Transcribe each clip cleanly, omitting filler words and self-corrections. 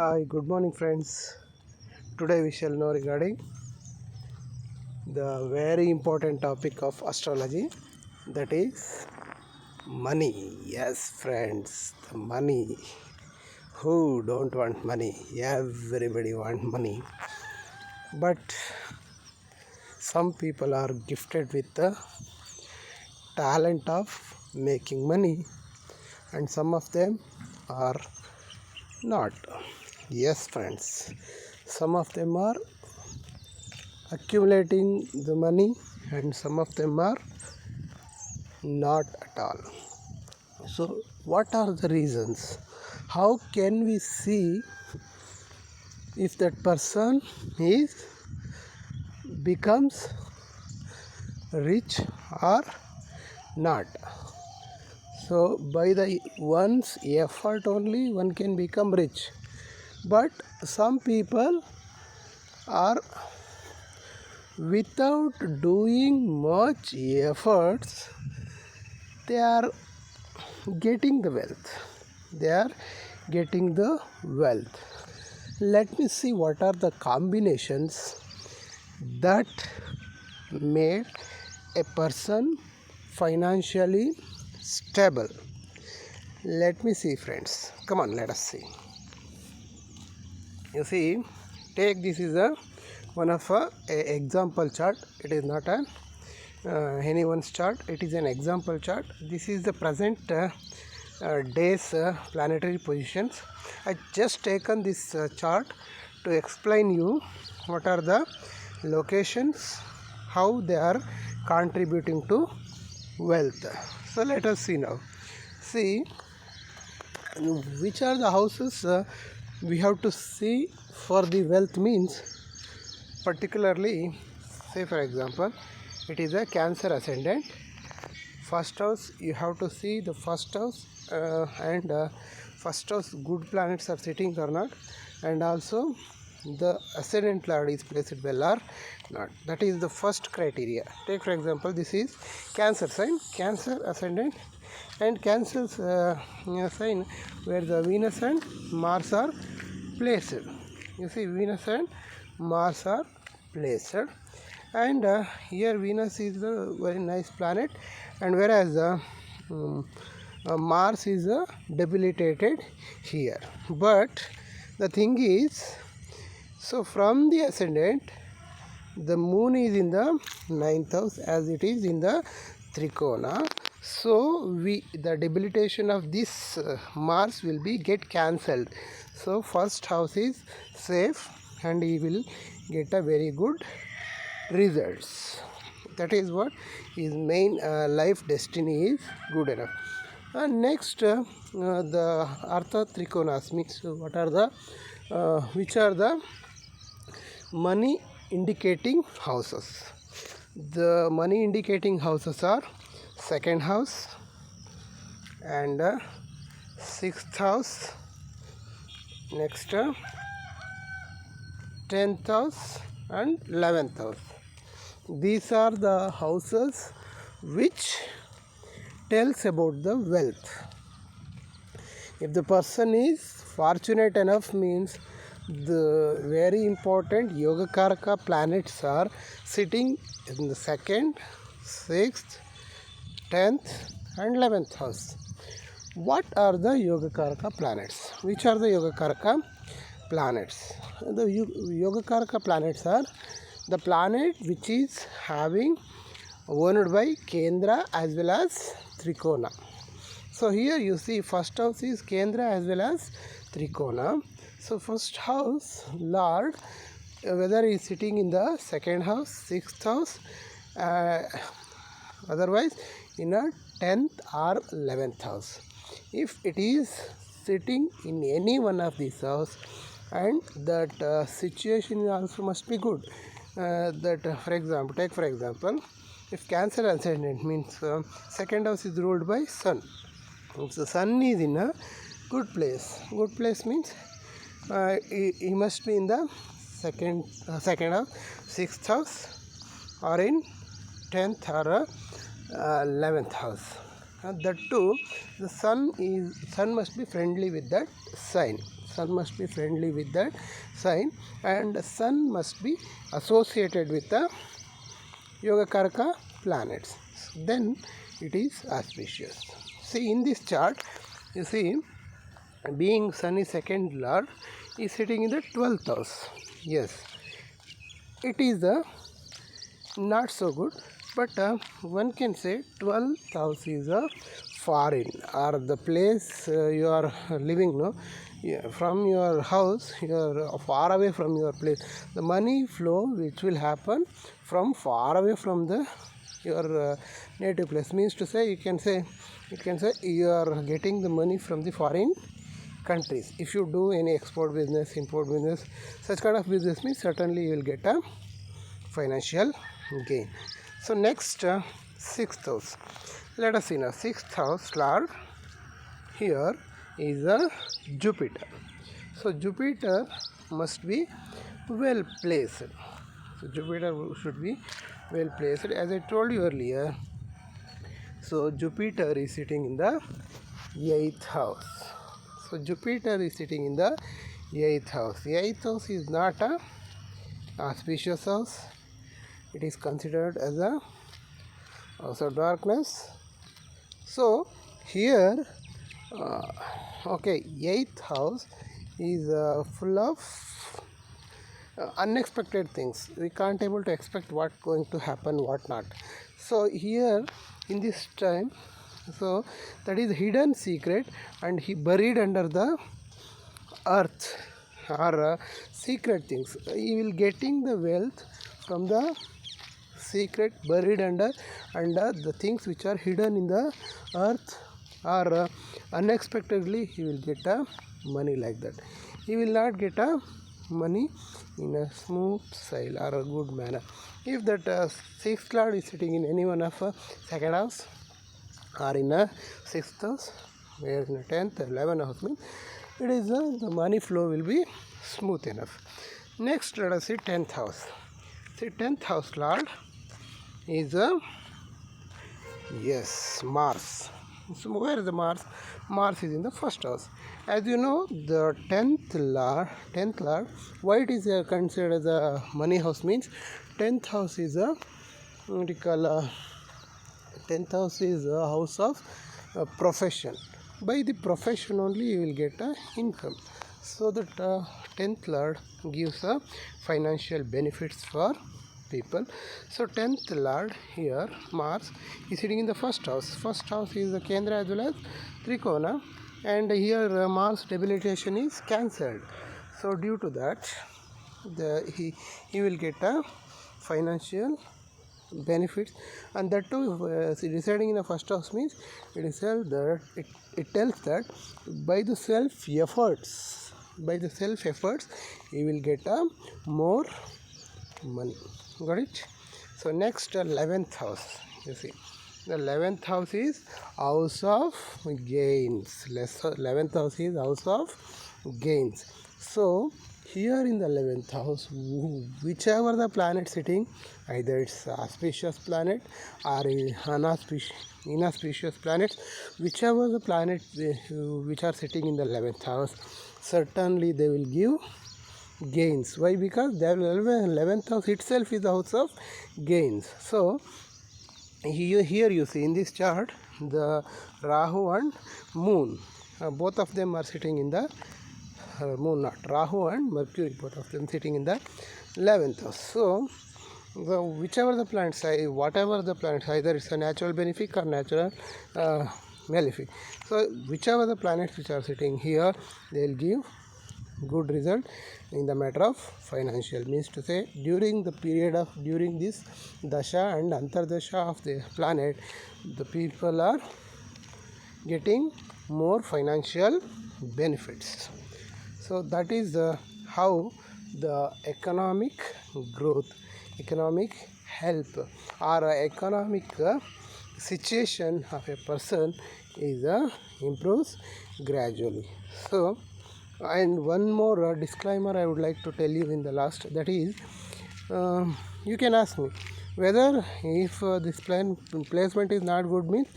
Hi, good morning, friends. Today we shall know regarding the very important topic of astrology, that is money. Yes, friends, the money. Who don't want money? Everybody want money. But some people are gifted with the talent of making money, and some of them are not. Yes, friends, some of them are accumulating the money and some of them are not at all. So what are the reasons? How can we see if that person is becomes rich or not? So by the one's effort only one can become rich, but some people are without doing much efforts they are getting the wealth. They are getting the wealth. Let me see what are the combinations that made a person financially stable. Let me see, friends. Come on, let us see. You see, take this is a one of a example chart. It is not a anyone's chart. It is an example chart. This is the present days planetary positions. I just taken this chart to explain you what are the locations, how they are contributing to wealth. So let us see now. See which are the houses we have to see for the wealth means, particularly say for example it is a Cancer ascendant. First house, you have to see the first house and first house good planets are sitting or not, and also the ascendant lord is placed well or not. That is the first criteria. Take for example, this is Cancer sign, Cancer ascendant, and Cancer's sign where the Venus and Mars are placed. You see Venus and Mars are placed, and here Venus is a very nice planet, and whereas Mars is debilitated here. But the thing is, so from the ascendant the moon is in the 9th house as it is in the Trikona. So the debilitation of this Mars will be get cancelled. So first house is safe and he will get a very good results. That is what his main life destiny is good enough. And next the Artha Trikonas means what are the which are the money indicating houses. The money indicating houses are second house and sixth house, next 10th house and 11th house. These are the houses which tells about the wealth. If the person is fortunate enough means the very important Yogakaraka planets are sitting in the 2nd, 6th, 10th and 11th house. What are the Yogakaraka planets? Which are the Yogakaraka planets? The Yogakaraka planets are the planet which is having owned by Kendra as well as Trikona. So here you see first house is Kendra as well as Trikona. So first house Lord, whether he is sitting in the second house, 6th house, otherwise in a 10th or 11th house. If it is sitting in any one of these house, and that situation also must be good. For example, take for example, if Cancer ascendant means second house is ruled by Sun. If the Sun is in a good place means he must be in the second house, 6th house, or in 10th or 11th house. That too, the sun must be friendly with that sign. sun must be friendly with that sign, and sun must be associated with the Yogakaraka planets. Then it is auspicious. See, in this chart, you see, being sun is second lord, is sitting in the 12th house. Yes, it is not so good, but one can say 12th house is a foreign, or the place you are living, no? Yeah, from your house, you are far away from your place. The money flow which will happen from far away from the your native place, means to say, you can say you are getting the money from the foreign countries. If you do any export business, import business, such kind of business, means certainly you will get a financial gain. So next, sixth house. Let us see now. Sixth house lord here is a Jupiter. So Jupiter must be well placed. So Jupiter should be well placed. As I told you earlier, so Jupiter is sitting in the 8th house. So Jupiter is sitting in the 8th house. 8th house is not a auspicious house. It is considered as a house of darkness. So here, okay, 8th house is full of unexpected things. We can't able to expect what going to happen, what not. So here in this time, so that is hidden secret, and he buried under the earth, or secret things. He will getting the wealth from the secret buried under the things which are hidden in the earth, or unexpectedly he will get a money like that. He will not get a money in a smooth style or a good manner. If that sixth lord is sitting in any one of second house, or in a sixth house, where in a 10th, 11th house, means it is the money flow will be smooth enough. Next, let us see 10th house. See, 10th house lord is yes, Mars. So where is the Mars? Mars is in the first house. As you know, the 10th lord, why it is considered as a money house, means 10th house is a, what you call, 10th house is a house of profession. By the profession only you will get a income. So that 10th lord gives a financial benefits for people. So 10th lord here, Mars, is sitting in the first house. First house is the Kendra as well as Trikona, and here Mars debilitation is cancelled. So due to that, he will get a financial benefits, and that too residing in the first house, means it tells that by the self efforts you will get a more money. Got it? So next, 11th house. You see, the 11th house is house of gains. 11th house is house of gains. So here in the 11th house, whichever the planet sitting, either it's auspicious planet or inauspicious planet, whichever the planet which are sitting in the 11th house, certainly they will give gains. Why? Because the 11th house itself is the house of gains. So here you see in this chart, the Rahu and Moon, both of them are sitting in the Moon, not Rahu and Mercury, both of them sitting in the 11th house. So whichever the planets, whatever the planets, either it's a natural benefic or natural malefic. So whichever the planets which are sitting here, they will give good result in the matter of financial. Means to say, during this dasha and antardasha of the planet, the people are getting more financial benefits. So that is how the economic growth, economic help, or economic situation of a person is improves gradually. So, and one more disclaimer I would like to tell you in the last, that is, you can ask me whether if this placement is not good, means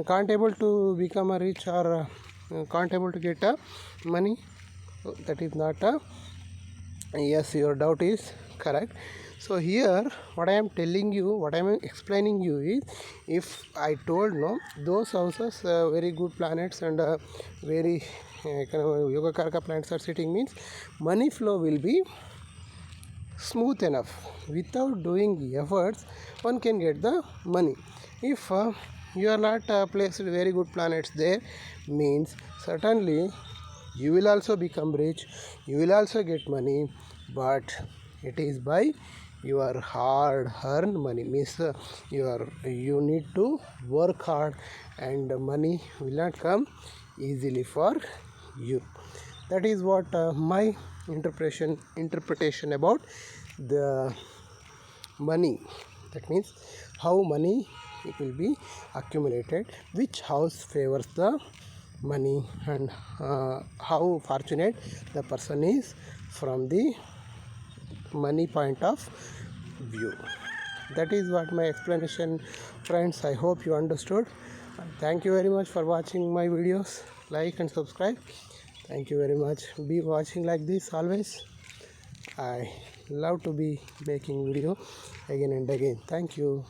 can't able to become a rich, or can't able to get a money. So that is not a yes, your doubt is correct. So here what I am telling you, what I am explaining you is, if I told no, those houses very good planets and very kind of yoga karaka planets are sitting, means money flow will be smooth enough. Without doing efforts, one can get the money. If you are not placed very good planets there, means certainly you will also become rich, you will also get money, but it is by your hard earned money. Means you need to work hard, and money will not come easily for you. That is what my interpretation about the money. That means how money it will be accumulated, which house favors the money, and how fortunate the person is from the money point of view. That is what my explanation, friends. I hope you understood. Thank you very much for watching my videos. Like and subscribe. Thank you very much. Be watching like this always. I love to be making video again and again. Thank you.